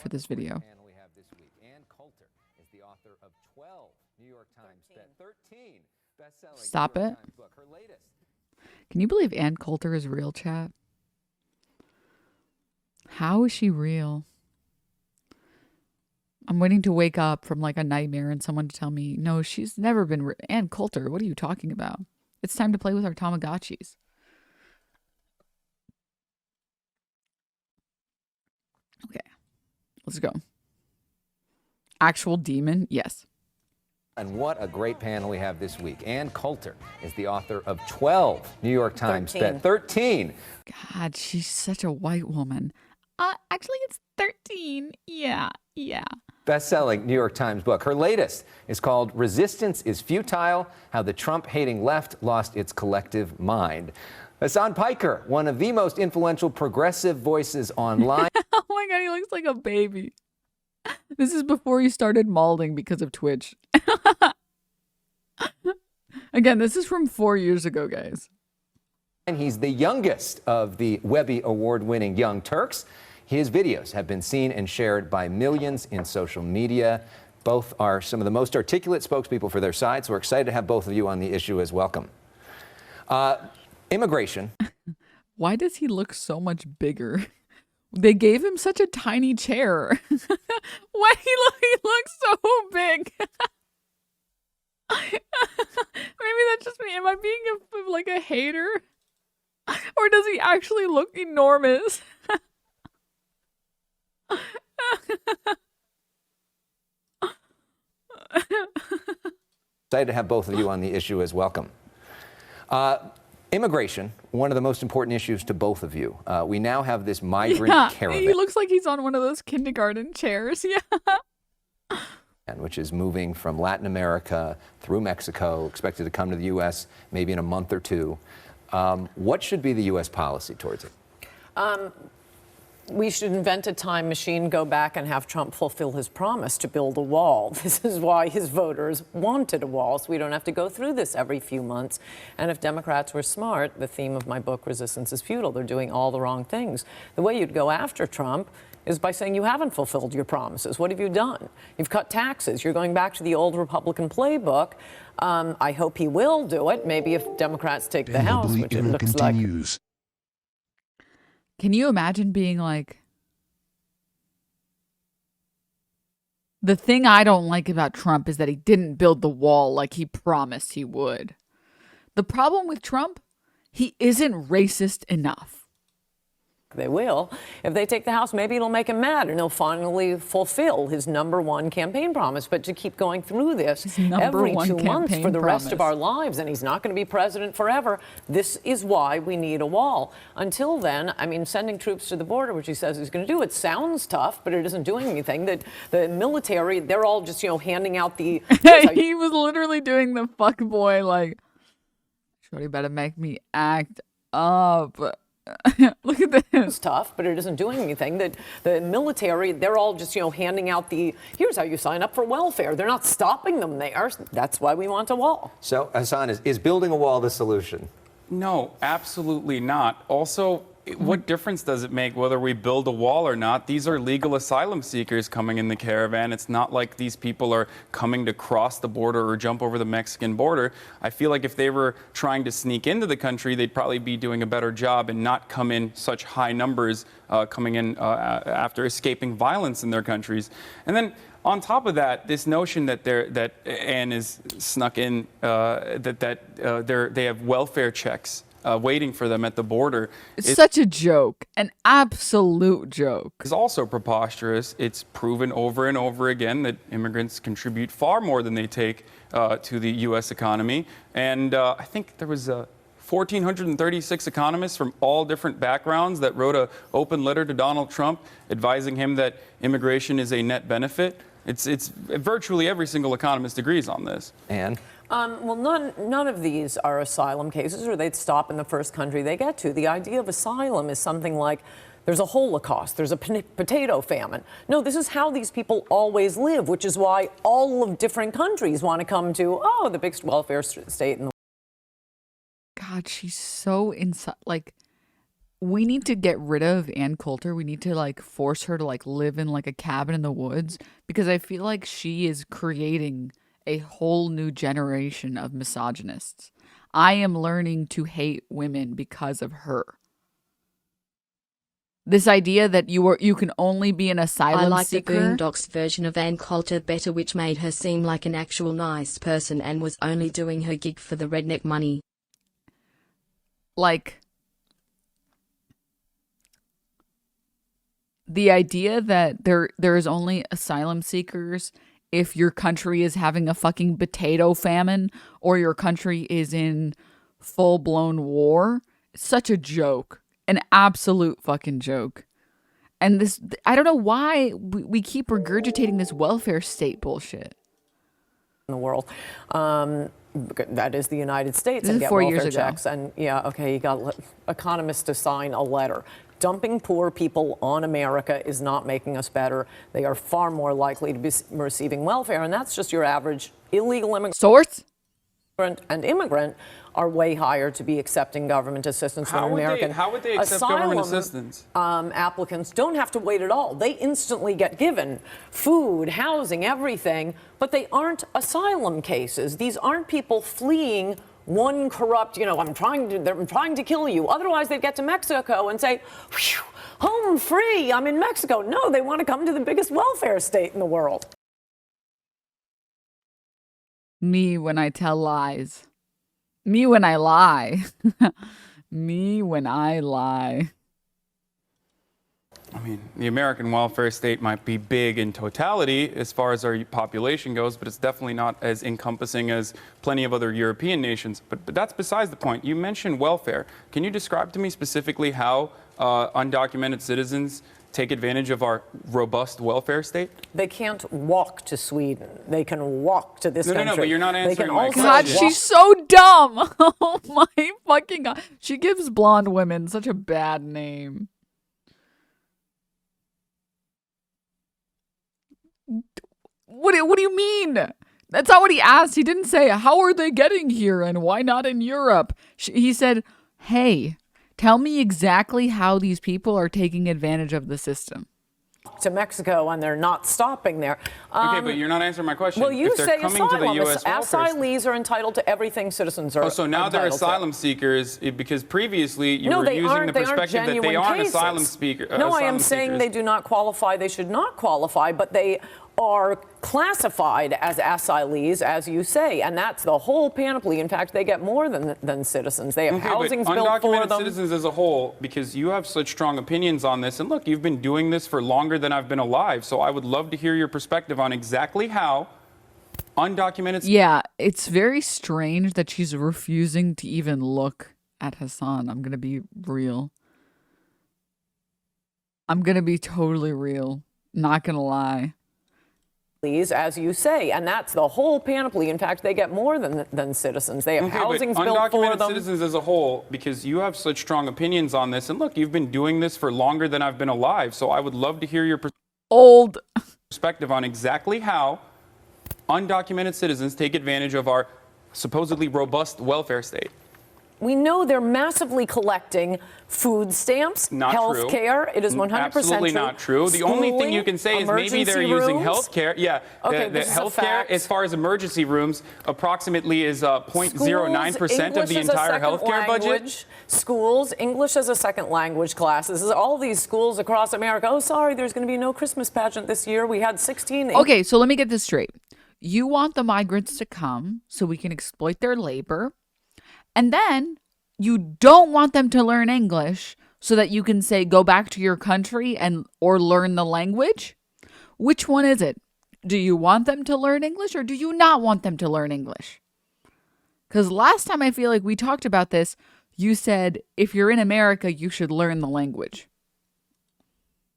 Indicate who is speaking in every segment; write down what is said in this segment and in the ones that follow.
Speaker 1: for this video.
Speaker 2: We have this week. Coulter is the author of 12 New York Times 13 best-selling
Speaker 1: Stop
Speaker 2: New York
Speaker 1: it.
Speaker 2: Times book. Her latest.
Speaker 1: Can you believe Ann Coulter is real, chat? How is she real? I'm waiting to wake up from like a nightmare and someone to tell me, no, she's never been Ann Coulter. What are you talking about? It's time to play with our Tamagotchis. Okay, let's go. Actual demon? Yes.
Speaker 2: And what a great panel we have this week. Ann Coulter is the author of 12 New York Times 13.
Speaker 1: God, she's such a white woman. Actually, it's 13. Yeah.
Speaker 2: Best-selling New York Times book. Her latest is called Resistance is Futile: How the Trump-Hating Left Lost Its Collective Mind. Hassan Piker, one of the most influential progressive voices online.
Speaker 1: Oh my God, he looks like a baby. This is before he started malding because of Twitch. Again, this is from 4 years ago, guys.
Speaker 2: And he's the youngest of the Webby Award-winning Young Turks. His videos have been seen and shared by millions in social media. Both are some of the most articulate spokespeople for their side, so we're excited to have both of you on the issue as welcome. Immigration.
Speaker 1: Why does he look so much bigger? They gave him such a tiny chair. Why he looks so big? Maybe that's just me. Am I being like a hater? Or does he actually look enormous?
Speaker 2: Excited to have both of you on the issue as welcome. Immigration, one of the most important issues to both of you. We now have this migrant caravan.
Speaker 1: He looks like he's on one of those kindergarten chairs. Yeah.
Speaker 2: Which is moving from Latin America through Mexico, expected to come to the U.S. maybe in a month or two. What should be the U.S. policy towards it?
Speaker 3: We should invent a time machine, go back and have Trump fulfill his promise to build a wall. This is why his voters wanted a wall, so we don't have to go through this every few months. And if Democrats were smart, the theme of my book, Resistance is Futile, they're doing all the wrong things. The way you'd go after Trump is by saying you haven't fulfilled your promises. What have you done? You've cut taxes. You're going back to the old Republican playbook. I hope he will do it. Maybe if Democrats take the House, which it looks like.
Speaker 1: Can you imagine being like, the thing I don't like about Trump is that he didn't build the wall like he promised he would. The problem with Trump, he isn't racist enough.
Speaker 3: They will. If they take the House, maybe it'll make him mad and he'll finally fulfill his #1 campaign promise. But to keep going through this every 2 months for the rest of our lives, and he's not going to be president forever, this is why we need a wall. Until then, I mean, sending troops to the border, which he says he's going to do, it sounds tough, but it isn't doing anything. The military, they're all just, handing out the...
Speaker 1: He was literally doing the fuck boy, like, shorty better make me act up. Look at this.
Speaker 3: It's tough, but it isn't doing anything. The military, they're all just, handing out the, here's how you sign up for welfare. They're not stopping them there. That's why we want a wall.
Speaker 2: So, Hassan, is building a wall the solution?
Speaker 4: No, absolutely not. Also, what difference does it make whether we build a wall or not? These are legal asylum seekers coming in the caravan. It's not like these people are coming to cross the border or jump over the Mexican border. I feel like if they were trying to sneak into the country, they'd probably be doing a better job and not come in such high numbers coming in after escaping violence in their countries. And then on top of that, this notion that Anne is snuck in, they have welfare checks waiting for them at the border.
Speaker 1: It's such a joke, an absolute joke.
Speaker 4: It's also preposterous. It's proven over and over again that immigrants contribute far more than they take to the U.S. economy. And I think there was 1,436 economists from all different backgrounds that wrote an open letter to Donald Trump advising him that immigration is a net benefit. It's virtually every single economist agrees on this.
Speaker 2: Anne?
Speaker 3: Well, none of these are asylum cases, or they'd stop in the first country they get to. The idea of asylum is something like there's a Holocaust, there's a potato famine. No, this is how these people always live, which is why all of different countries want to come to, the biggest welfare state in the world.
Speaker 1: God, she's so inside. Like, we need to get rid of Ann Coulter. We need to like force her to like live in like a cabin in the woods because I feel like she is creating a whole new generation of misogynists. I am learning to hate women because of her. This idea that you can only be an asylum
Speaker 5: I like
Speaker 1: seeker.
Speaker 5: the Boondocks version of Ann Coulter better, which made her seem like an actual nice person and was only doing her gig for the redneck money.
Speaker 1: Like, the idea that there is only asylum seekers if your country is having a fucking potato famine or your country is in full-blown war, such a joke. An absolute fucking joke. And this, I don't know why we keep regurgitating this welfare state bullshit.
Speaker 3: In the world. That is the United States.
Speaker 1: This
Speaker 3: and
Speaker 1: is
Speaker 3: get
Speaker 1: 4
Speaker 3: welfare
Speaker 1: years ago.
Speaker 3: checks. And yeah, okay, you got economists to sign a letter. Dumping poor people on America is not making us better. They are far more likely to be receiving welfare. And that's just your average illegal immigrant.
Speaker 1: Source?
Speaker 3: And immigrant are way higher to be accepting government assistance than American.
Speaker 4: How would they accept government assistance?
Speaker 3: Applicants don't have to wait at all. They instantly get given food, housing, everything, but they aren't asylum cases. These aren't people fleeing one corrupt, I'm trying to kill you. Otherwise, they'd get to Mexico and say, "Phew, home free, I'm in Mexico." No, they want to come to the biggest welfare state in the world.
Speaker 1: Me when I tell lies. Me when I lie. Me when I lie.
Speaker 4: I mean, the American welfare state might be big in totality as far as our population goes, but it's definitely not as encompassing as plenty of other European nations. But that's besides the point. You mentioned welfare. Can you describe to me specifically how undocumented citizens take advantage of our robust welfare state?
Speaker 3: They can't walk to Sweden. They can walk to this country.
Speaker 4: No, but you're not answering my question.
Speaker 1: God, she's so dumb. Oh my fucking God. She gives blonde women such a bad name. What do you mean? That's not what he asked. He didn't say, how are they getting here and why not in Europe? He said, hey, tell me exactly how these people are taking advantage of the system.
Speaker 3: To Mexico and they're not stopping there.
Speaker 4: Okay, but you're not answering my question.
Speaker 3: Well, you
Speaker 4: if they're
Speaker 3: say
Speaker 4: coming
Speaker 3: asylum.
Speaker 4: to the U.S.
Speaker 3: Asylees are entitled to everything citizens are.
Speaker 4: Oh, so now they're
Speaker 3: entitled to.
Speaker 4: asylum seekers because previously you were using the perspective that they aren't asylum seekers.
Speaker 3: No, I am saying they do not qualify. They should not qualify, but they are classified as asylees, as you say, and that's the whole panoply. In fact, they get more than citizens. They have housings built for
Speaker 4: undocumented
Speaker 3: them.
Speaker 4: citizens as a whole, because you have such strong opinions on this, and look, you've been doing this for longer than I've been alive, so I would love to hear your perspective on exactly how undocumented.
Speaker 1: Yeah, it's very strange that she's refusing to even look at Hassan. I'm gonna be real. I'm gonna be totally real. Not gonna lie.
Speaker 3: As you say, and that's the whole panoply. In fact, they get more than citizens. They have housings built for them.
Speaker 4: Undocumented citizens as a whole, because you have such strong opinions on this, and look, you've been doing this for longer than I've been alive, so I would love to hear your perspective on exactly how undocumented citizens take advantage of our supposedly robust welfare state.
Speaker 3: We know they're massively collecting food stamps, health care. It is 100%
Speaker 4: Absolutely
Speaker 3: true.
Speaker 4: not true. The only thing you can say is maybe they're using health care. Yeah,
Speaker 3: okay,
Speaker 4: the health care, as far as emergency rooms, approximately is 0.09% of the entire health care budget.
Speaker 3: Schools, English as a second language classes. All these schools across America. Oh, sorry, there's going to be no Christmas pageant this year. We had 16.
Speaker 1: Okay, so let me get this straight. You want the migrants to come so we can exploit their labor. And then you don't want them to learn English so that you can say, go back to your country or learn the language. Which one is it? Do you want them to learn English or do you not want them to learn English? Because last time I feel like we talked about this, you said, if you're in America, you should learn the language.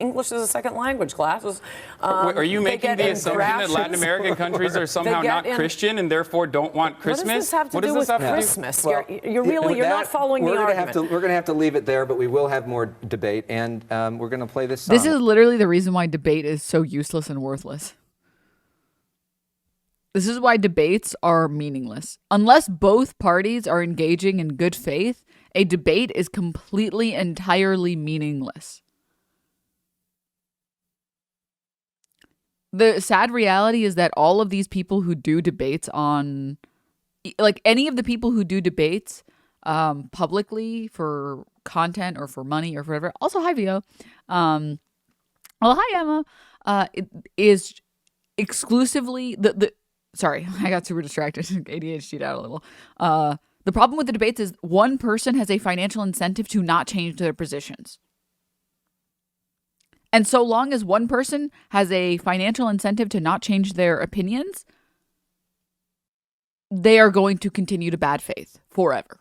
Speaker 3: English as a second language classes.
Speaker 4: Are you making the assumption that Latin American countries are somehow not Christian and therefore don't want Christmas?
Speaker 3: What does this have to do with Christmas? Well, you're not following the argument.
Speaker 2: We're going to have to leave it there, but we will have more debate, and we're going to play this song.
Speaker 1: This is literally the reason why debate is so useless and worthless. This is why debates are meaningless. Unless both parties are engaging in good faith A debate is completely, entirely meaningless. The sad reality is that all of these people who do debates on, like any of the people who do debates publicly for content or for money or for whatever, also hi Vio, well hi Emma, is exclusively sorry, I got super distracted, ADHD'd out a little. The problem with the debates is one person has a financial incentive to not change their positions. And so long as one person has a financial incentive to not change their opinions, they are going to continue to bad faith forever.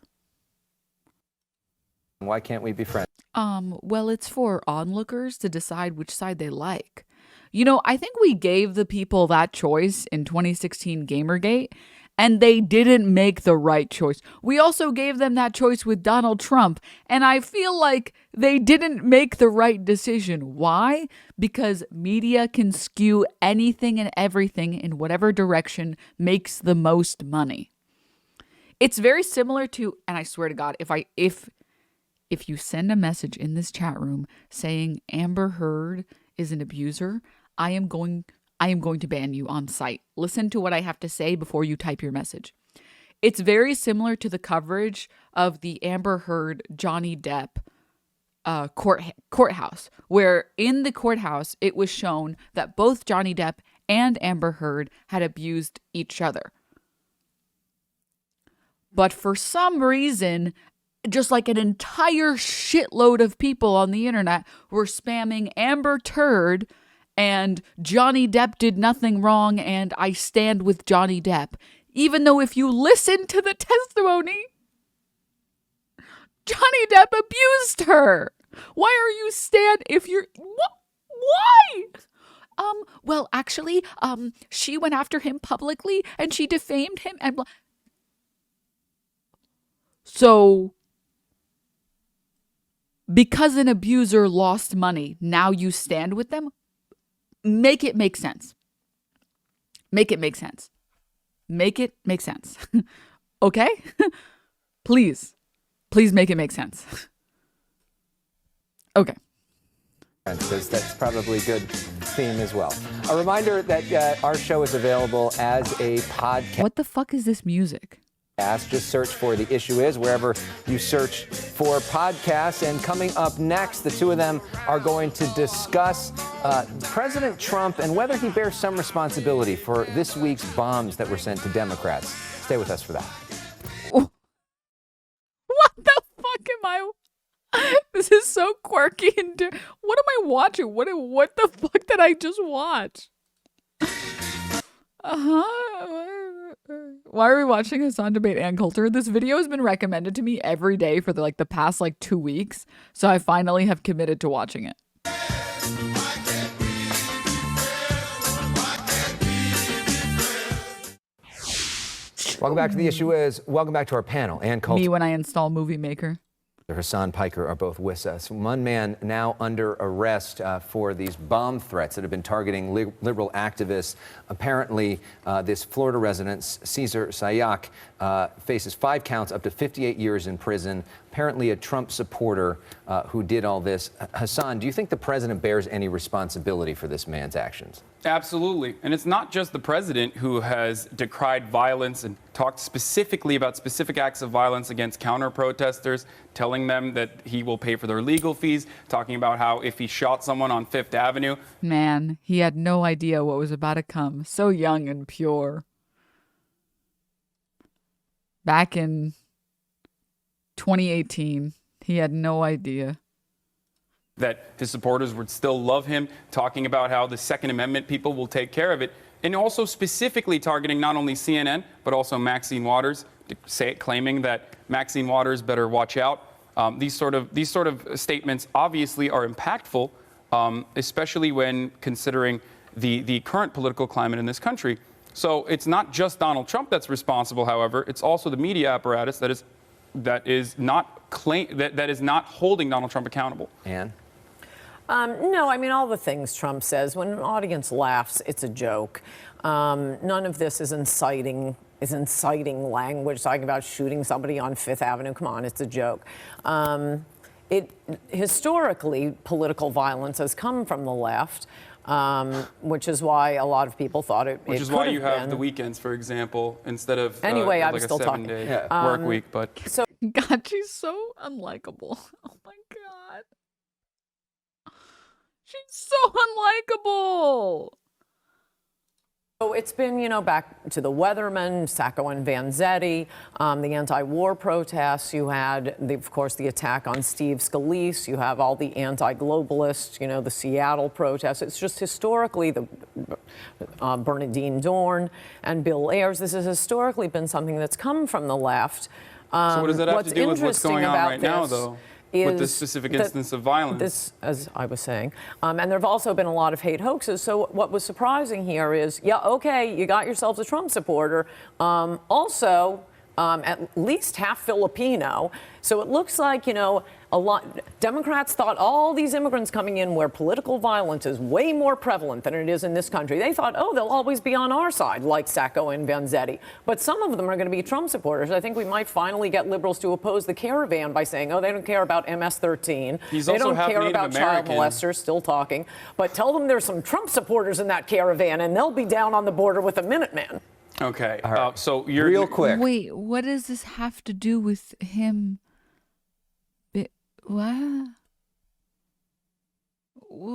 Speaker 2: Why can't we be friends?
Speaker 1: Well, it's for onlookers to decide which side they like. You know, I think we gave the people that choice in 2016 Gamergate, and they didn't make the right choice. We also gave them that choice with Donald Trump, and I feel like they didn't make the right decision. Why? Because media can skew anything and everything in whatever direction makes the most money. It's very similar to, and I swear to God, if you send a message in this chat room saying Amber Heard is an abuser, I am going to ban you on site. Listen to what I have to say before you type your message. It's very similar to the coverage of the Amber Heard Johnny Depp courthouse, where in the courthouse it was shown that both Johnny Depp and Amber Heard had abused each other. But for some reason, just like an entire shitload of people on the internet were spamming Amber Turd and Johnny Depp did nothing wrong and I stand with Johnny Depp. Even though if you listen to the testimony, Johnny Depp abused her. Why are you if you're... Why? Well, actually, she went after him publicly and she defamed him and... So... because an abuser lost money, now you stand with them? Make it make sense. Make it make sense. Make it make sense. Okay? Please. Please make it make sense. Okay.
Speaker 2: Because that's probably a good theme as well. A reminder that our show is available as a podcast.
Speaker 1: What the fuck is this music?
Speaker 2: Just search for The Issue Is wherever you search for podcasts. And coming up next, the two of them are going to discuss President Trump and whether he bears some responsibility for this week's bombs that were sent to Democrats. Stay with us for that.
Speaker 1: What the fuck am I? This is so quirky and what am I watching? What the fuck did I just watch? Why are we watching Hassan debate and Coulter? This video has been recommended to me every day for the past 2 weeks, so I finally have committed to watching it.
Speaker 2: Welcome back to The Issue Is. Welcome back to our panel. And Coulter.
Speaker 1: Me when I install Movie Maker.
Speaker 2: Hassan Piker are both with us. One man now under arrest for these bomb threats that have been targeting liberal activists. Apparently, this Florida resident, Cesar Sayak, faces 5 counts, up to 58 years in prison. Apparently a Trump supporter who did all this. Hassan, do you think the president bears any responsibility for this man's actions?
Speaker 4: Absolutely. And it's not just the president who has decried violence and talked specifically about specific acts of violence against counter-protesters, telling them that he will pay for their legal fees, talking about how if he shot someone on Fifth Avenue.
Speaker 1: Man, he had no idea what was about to come. So young and pure. Back in 2018, he had no idea
Speaker 4: that his supporters would still love him, talking about how the Second Amendment people will take care of it, and also specifically targeting not only CNN, but also Maxine Waters, claiming that Maxine Waters better watch out. These sort of statements obviously are impactful, especially when considering the current political climate in this country. So it's not just Donald Trump that's responsible, however, it's also the media apparatus that is not holding Donald Trump accountable.
Speaker 2: Anne?
Speaker 3: No, I mean, all the things Trump says, when an audience laughs, it's a joke. None of this is inciting language, talking about shooting somebody on Fifth Avenue. Come on, it's a joke. Historically, political violence has come from the left, which is why a lot of people thought it.
Speaker 4: Which is why you have the weekends, for example, instead of
Speaker 3: Anyway, I
Speaker 4: like
Speaker 3: was
Speaker 4: a
Speaker 3: still talking.
Speaker 4: 7-day work week. But
Speaker 1: God, she's so unlikable. Oh my God. She's so unlikable.
Speaker 3: So it's been, back to the Weathermen, Sacco and Vanzetti, the anti-war protests. You had, of course, the attack on Steve Scalise. You have all the anti-globalists, the Seattle protests. It's just historically the Bernadine Dorn and Bill Ayers. This has historically been something that's come from the left.
Speaker 4: So what does that have to do with what's going on right now, though? With this specific instance of violence.
Speaker 3: This, as I was saying. And there have also been a lot of hate hoaxes. So what was surprising here is, yeah, okay, you got yourselves a Trump supporter. Also, at least half Filipino. So it looks like, a lot. Democrats thought all these immigrants coming in where political violence is way more prevalent than it is in this country. They thought, oh, they'll always be on our side, like Sacco and Vanzetti. But some of them are going to be Trump supporters. I think we might finally get liberals to oppose the caravan by saying, oh, they don't care about MS-13. They don't care about child molesters, still talking. But tell them there's some Trump supporters in that caravan, and they'll be down on the border with the Minutemen.
Speaker 4: Okay,
Speaker 2: right.
Speaker 4: So you're
Speaker 2: real quick.
Speaker 1: Wait, what does this have to do with him? What? What?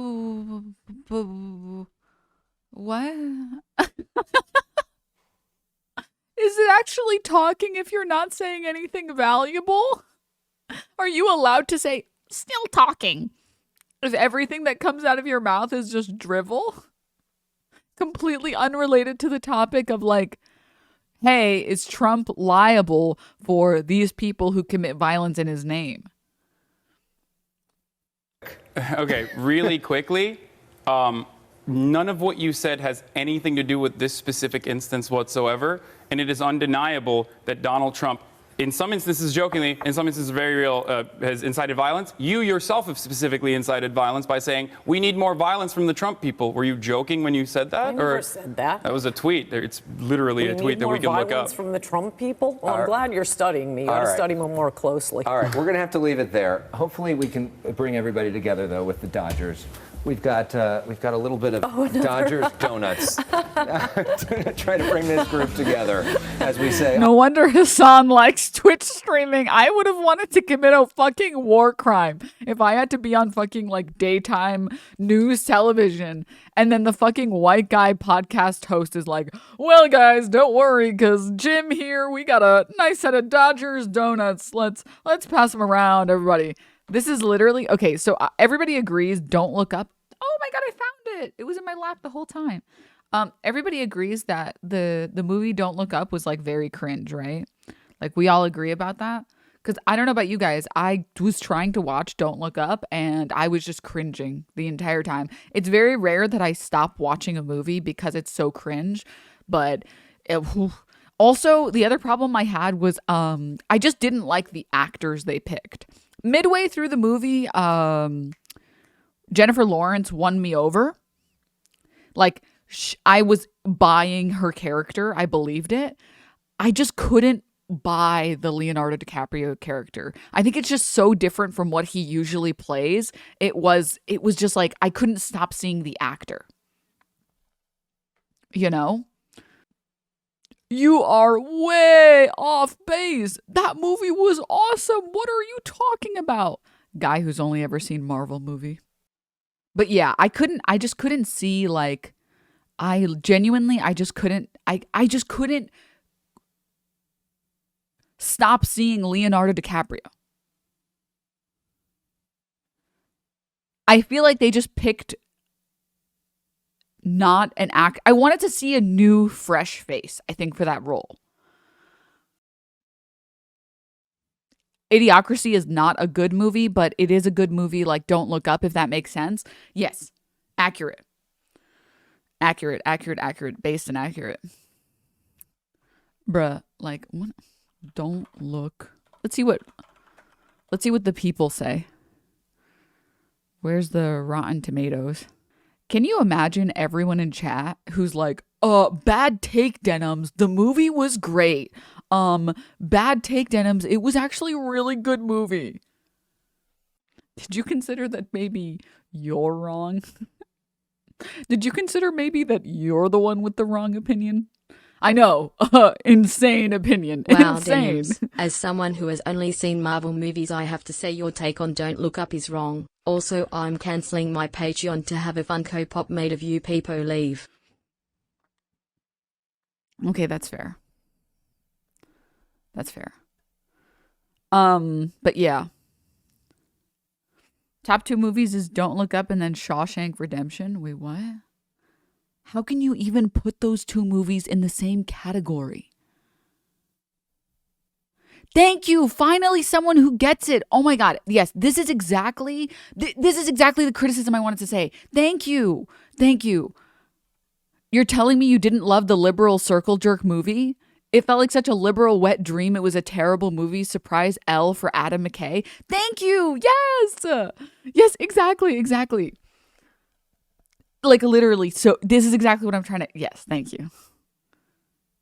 Speaker 1: Is it actually talking if you're not saying anything valuable? Are you allowed to say, still talking, if everything that comes out of your mouth is just drivel? Completely unrelated to the topic of like, hey, is Trump liable for these people who commit violence in his name?
Speaker 4: Okay, really quickly, none of what you said has anything to do with this specific instance whatsoever, and it is undeniable that Donald Trump, in some instances jokingly, in some instances very real, has incited violence. You yourself have specifically incited violence by saying, we need more violence from the Trump people. Were you joking when you said that?
Speaker 3: I never said that.
Speaker 4: That was a tweet. It's literally a tweet that we can look up.
Speaker 3: Violence from the Trump people? Well, I'm glad you're studying me. You ought to study me more closely.
Speaker 2: All right, we're going to have to leave it there. Hopefully we can bring everybody together, though, with the Dodgers. We've got a little bit of Dodgers donuts. Try to bring this group together, as we say.
Speaker 1: No wonder Hassan likes Twitch streaming. I would have wanted to commit a fucking war crime if I had to be on fucking like daytime news television. And then the fucking white guy podcast host is like, well, guys, don't worry, because Jim here, we got a nice set of Dodgers donuts. Let's pass them around, everybody. This is literally, okay, so everybody agrees, Don't Look Up. Oh my God, I found it. It was in my lap the whole time. Everybody agrees that the movie Don't Look Up was like very cringe, right? Like we all agree about that. Because I don't know about you guys, I was trying to watch Don't Look Up and I was just cringing the entire time. It's very rare that I stop watching a movie because it's so cringe. But also, the other problem I had was I just didn't like the actors they picked. Midway through the movie, Jennifer Lawrence won me over. Like, I was buying her character. I believed it. I just couldn't buy the Leonardo DiCaprio character. I think it's just so different from what he usually plays. It was just like, I couldn't stop seeing the actor. You know? You are way off base. That movie was awesome. What are you talking about? Guy who's only ever seen Marvel movie. But yeah, I just couldn't see, like, I just couldn't stop seeing Leonardo DiCaprio. I feel like they just picked not an act. I wanted to see a new, fresh face, I think, for that role. Idiocracy is not a good movie, but it is a good movie like Don't Look Up, if that makes sense. Yes. Accurate. Based and accurate. Bruh, like, what? Don't look. Let's see what the people say. Where's the Rotten Tomatoes? Can you imagine everyone in chat who's like, bad take, Denims. The movie was great. Bad take, Denims. It was actually a really good movie. Did you consider that maybe you're wrong? Did you consider maybe that you're the one with the wrong opinion? I know, insane opinion.
Speaker 5: Wow,
Speaker 1: Insane.
Speaker 5: Denims. As someone who has only seen Marvel movies, I have to say your take on Don't Look Up is wrong. Also, I'm cancelling my Patreon to have a Funko Pop made of you people leave.
Speaker 1: Okay, that's fair. That's fair. But yeah. Top 2 movies is Don't Look Up and then Shawshank Redemption. Wait, what? How can you even put those 2 movies in the same category? Thank you. Finally, someone who gets it. Oh my God. Yes, this is exactly the criticism I wanted to say. Thank you. Thank you. You're telling me you didn't love the liberal circle jerk movie? It felt like such a liberal wet dream. It was a terrible movie. Surprise L for Adam McKay. Thank you. Yes. Yes, exactly. Like literally. So this is exactly what I'm trying to. Yes, thank you.